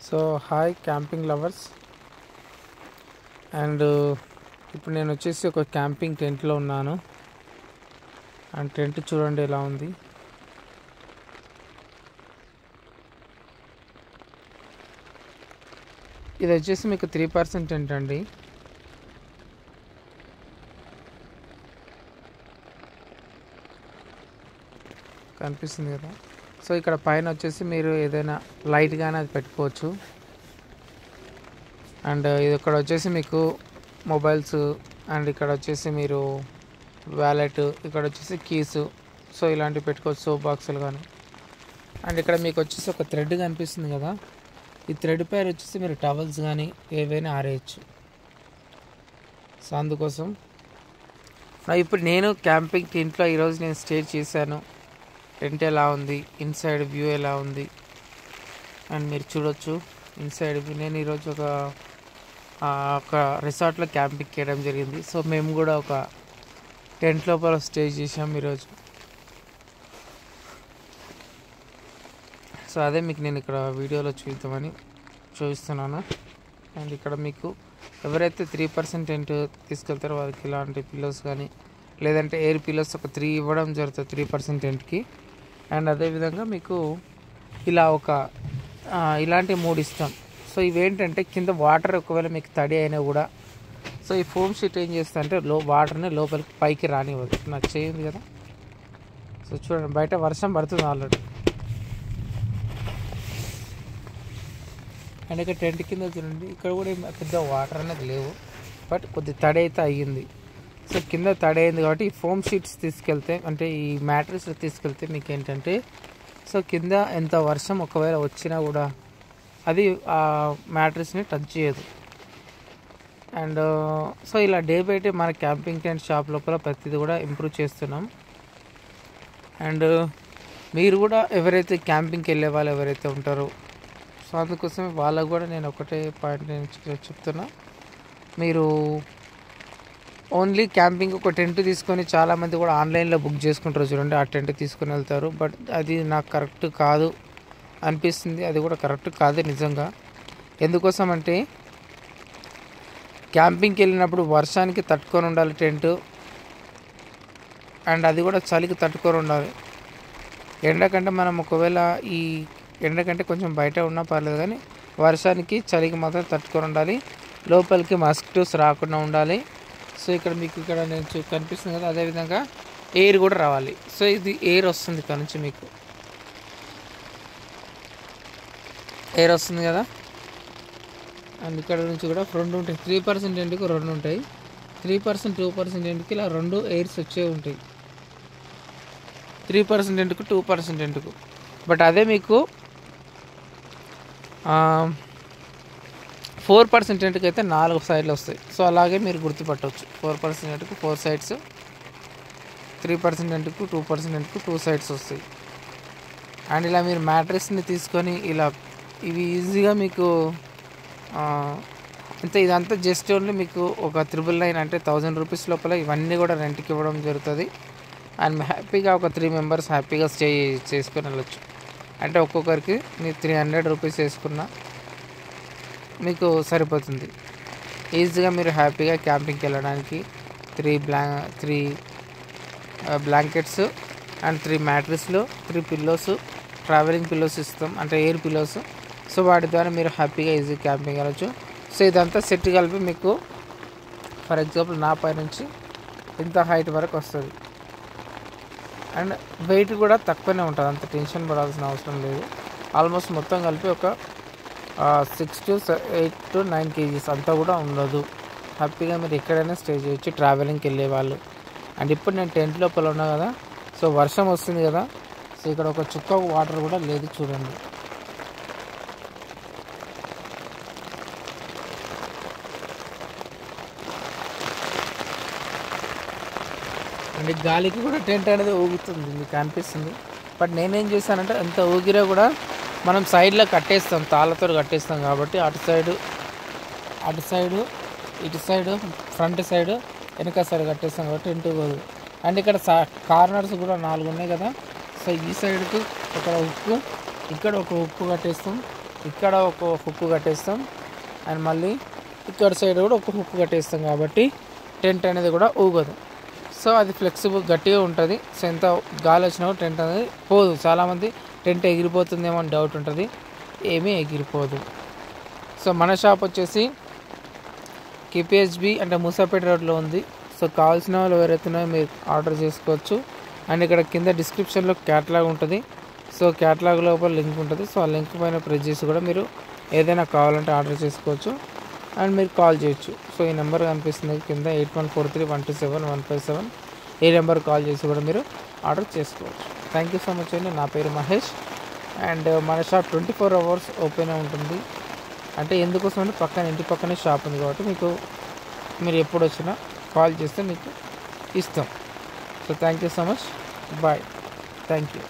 So hi camping lovers and ఇప్పుడు నేను వచ్చేసి ఒక క్యాంపింగ్ టెంట్లో ఉన్నాను. అండ్ టెంట్ చూడండి ఎలా ఉంది. ఇది వచ్చేసి మీకు 3% టెంట్ అండి. కనిపిస్తుంది కదా. సో ఇక్కడ పైన వచ్చేసి మీరు ఏదైనా లైట్ కానీ అది పెట్టుకోవచ్చు. అండ్ ఇది ఇక్కడ వచ్చేసి మీకు మొబైల్స్ అండ్ ఇక్కడ వచ్చేసి మీరు వ్యాలెట్, ఇక్కడ వచ్చేసి కీస్, సో ఇలాంటివి పెట్టుకోవచ్చు, సోప్ బాక్సులు కానీ. అండ్ ఇక్కడ మీకు వచ్చేసి ఒక థ్రెడ్ కనిపిస్తుంది కదా, ఈ థ్రెడ్ పైన వచ్చేసి మీరు టవల్స్ కానీ ఏవైనా ఆరేయచ్చు. సో అందుకోసం ఇప్పుడు నేను క్యాంపింగ్ టెంట్లో ఈరోజు నేను స్టే చేశాను. టెంట్ ఎలా ఉంది, ఇన్సైడ్ వ్యూ ఎలా ఉంది అండ్ మీరు చూడొచ్చు ఇన్సైడ్ వ్యూ. నేను ఈరోజు ఒక రిసార్ట్లో క్యాంపింగ్ చేయడం జరిగింది. సో మేము కూడా ఒక టెంట్ లోపల స్టే చేసాం ఈరోజు. సో అదే మీకు నేను ఇక్కడ వీడియోలో చూపిస్తున్నాను. అండ్ ఇక్కడ మీకు ఎవరైతే 3% టెంట్ తీసుకెళ్తారో వారికి ఇలాంటి పిల్లోస్ కానీ లేదంటే ఎయిర్ పిల్లోస్ ఒక 3 ఇవ్వడం జరుగుతుంది 3% టెంట్కి. అండ్ అదేవిధంగా మీకు ఇలా ఇలాంటి 3 ఇస్తాం. సో ఇవేంటంటే కింద వాటర్ ఒకవేళ మీకు తడి అయినా కూడా సో ఈ ఫోమ్ షీట్ ఏం చేస్తా అంటే వాటర్ని లోపలికి పైకి రానివ్వదు. నాకు చేయింది కదా. సో చూడండి బయట వర్షం పడుతుంది ఆల్రెడీ. అండ్ ఇక్కడ టెంట్ కింద చూడండి, ఇక్కడ కూడా పెద్ద వాటర్ అనేది లేవు, బట్ కొద్ది తడి అయితే అయ్యింది. సో కింద తడి అయింది కాబట్టి ఈ ఫోమ్ షీట్స్ తీసుకెళ్తే అంటే ఈ మ్యాట్రెస్ తీసుకెళ్తే మీకు ఏంటంటే సో కింద ఎంత వర్షం ఒకవేళ వచ్చినా కూడా అది ఆ మ్యాట్రెస్ని టచ్ చేయదు. అండ్ సో ఇలా డే బై డే మన క్యాంపింగ్ టెంట్ షాప్ లోపల ప్రతిదీ కూడా ఇంప్రూవ్ చేస్తున్నాం. అండ్ మీరు కూడా ఎవరైతే క్యాంపింగ్కి వెళ్ళే వాళ్ళు ఎవరైతే ఉంటారో సో అందుకోసమే వాళ్ళకు కూడా నేను ఒకటే పాయింట్ నేను చెప్తున్నా. మీరు ఓన్లీ క్యాంపింగ్ ఒక టెంట్ తీసుకొని చాలామంది కూడా ఆన్లైన్లో బుక్ చేసుకుంటారు చూడండి, ఆ టెంట్ తీసుకొని వెళ్తారు. బట్ అది నాకు కరెక్ట్ కాదు అనిపిస్తుంది. అది కూడా కరెక్ట్ కాదు నిజంగా. ఎందుకోసం అంటే క్యాంపింగ్కి వెళ్ళినప్పుడు వర్షానికి తట్టుకొని ఉండాలి టెంట్, అండ్ అది కూడా చలికి తట్టుకొని ఉండాలి. ఎండకంటే మనం ఒకవేళ ఈ ఎండకంటే కొంచెం బయట ఉన్నా పర్లేదు, కానీ వర్షానికి చలికి మాత్రం తట్టుకొని ఉండాలి. లోపలికి మస్కిటోస్ రాకుండా ఉండాలి. సో ఇక్కడ మీకు ఇక్కడ నేను కనిపిస్తుంది కదా, అదేవిధంగా ఎయిర్ కూడా రావాలి. సో ఇది ఎయిర్ వస్తుంది, ఇక్కడ నుంచి మీకు ఎయిర్ వస్తుంది కదా. అండ్ ఇక్కడ నుంచి కూడా 2 ఉంటాయి. 3% టెంట్కి 2 ఉంటాయి, 3% 2% టెంట్కి ఇలా 2 ఎయిర్స్ వచ్చే ఉంటాయి. 3% టెంట్కు 2% టెంట్కు. బట్ అదే మీకు 4% టెంట్కి అయితే 4 సైడ్లు వస్తాయి. సో అలాగే మీరు గుర్తుపట్టవచ్చు. 4% టెంట్కు 4 సైడ్స్, 3% టెంట్కు 2% టెంట్కు 2 సైడ్స్ వస్తాయి. అండ్ ఇలా మీరు మ్యాట్రెస్ని తీసుకొని ఇలా ఇవి ఈజీగా మీకు ఇదంతా జస్ట్ ఓన్లీ మీకు ఒక 999 అంటే 1000 రూపీస్ లోపల ఇవన్నీ కూడా రెంట్కి ఇవ్వడం జరుగుతుంది. అండ్ హ్యాపీగా ఒక 3 మెంబర్స్ హ్యాపీగా స్టే చేసుకొని వెళ్ళొచ్చు. అంటే ఒక్కొక్కరికి మీరు 300 రూపీస్ వేసుకున్నా మీకు సరిపోతుంది. ఈజీగా మీరు హ్యాపీగా క్యాంపింగ్కి వెళ్ళడానికి 3 blankets and 3 మ్యాట్రెస్లు, 3 pillows, travelling pillows ఇస్తాం అంటే ఎయిర్ పిల్లోస్. సో వాటి ద్వారా మీరు హ్యాపీగా ఈజీ క్యాంపింగ్ వెళ్ళచ్చు. సో ఇదంతా సెట్ కలిపి మీకు ఫర్ ఎగ్జాంపుల్ నా పై నుంచి ఇంత హైట్ వరకు వస్తుంది. అండ్ వెయిట్ కూడా తక్కువనే ఉంటుంది, అంత టెన్షన్ పడాల్సిన అవసరం లేదు. ఆల్మోస్ట్ మొత్తం కలిపి ఒక 6 to 8 to 9 kgs అంతా కూడా ఉండదు. హ్యాపీగా మీరు ఎక్కడైనా స్టే చేయొచ్చు ట్రావెలింగ్కి వెళ్ళే వాళ్ళు. అండ్ ఇప్పుడు నేను టెంట్ లోపల ఉన్నా కదా, సో వర్షం వస్తుంది కదా, సో ఇక్కడ ఒక చుక్క వాటర్ కూడా లేదు చూడండి. అండ్ గాలికి కూడా టెంట్ అనేది ఊగుతుంది, మీకు అనిపిస్తుంది. బట్ నేనేం చేశానంటే ఎంత ఊగిరా కూడా మనం సైడ్లో కట్టేస్తాం, తాళ్ళతో కట్టేస్తాం కాబట్టి అటు సైడు ఇటు సైడు ఫ్రంట్ సైడు వెనక సైడ్ కట్టేస్తాం కాబట్టి టెంట్ ఊగదు. అండ్ ఇక్కడ కార్నర్స్ కూడా 4 ఉన్నాయి కదా. సో ఈ సైడ్కు ఒక హుక్కు, ఇక్కడ ఒక హుక్కు కట్టేస్తాం. ఇక్కడ ఒక హుక్ కట్టేస్తాం అండ్ మళ్ళీ ఇక్కడ సైడ్ కూడా ఒక హుక్ కట్టేస్తాం కాబట్టి టెంట్ అనేది కూడా ఊగదు. సో అది ఫ్లెక్సిబుల్ గట్టిగా ఉంటుంది. సో ఎంత గాలి వచ్చినా కూడా టెంట్ అనేది పోదు. చాలామంది టెంట్ ఎగిరిపోతుందేమో అని డౌట్ ఉంటుంది, ఏమీ ఎగిరిపోదు. సో మన షాప్ వచ్చేసి కేపీహెచ్బి అంటే మూసాపేట రోడ్లో ఉంది. సో కావాల్సిన వాళ్ళు ఎవరైతున్నాయో మీరు ఆర్డర్ చేసుకోవచ్చు. అండ్ ఇక్కడ కింద డిస్క్రిప్షన్లో క్యాటలాగ్ ఉంటుంది. సో క్యాటలాగ్ లోపల లింక్ ఉంటుంది. సో ఆ లింక్ పైన ప్రెస్ చేసి కూడా మీరు ఏదైనా కావాలంటే ఆర్డర్ చేసుకోవచ్చు అండ్ మీరు కాల్ చేయొచ్చు. సో ఈ నెంబర్ కనిపిస్తుంది కింద 8143127157. ఈ నెంబర్ కాల్ చేసి కూడా మీరు ఆర్డర్ చేసుకోవచ్చు. థ్యాంక్ యూ సో మచ్ అండి. నా పేరు మహేష్ అండ్ మన షాప్ 24 hours ఓపెన్ ఉంటుంది. అంటే ఎందుకోసం అంటే ఇంటి పక్కనే షాప్ ఉంది కాబట్టి మీరు ఎప్పుడు వచ్చినా కాల్ చేస్తే మీకు ఇస్తాం. So thank you so much. Bye. Thank you.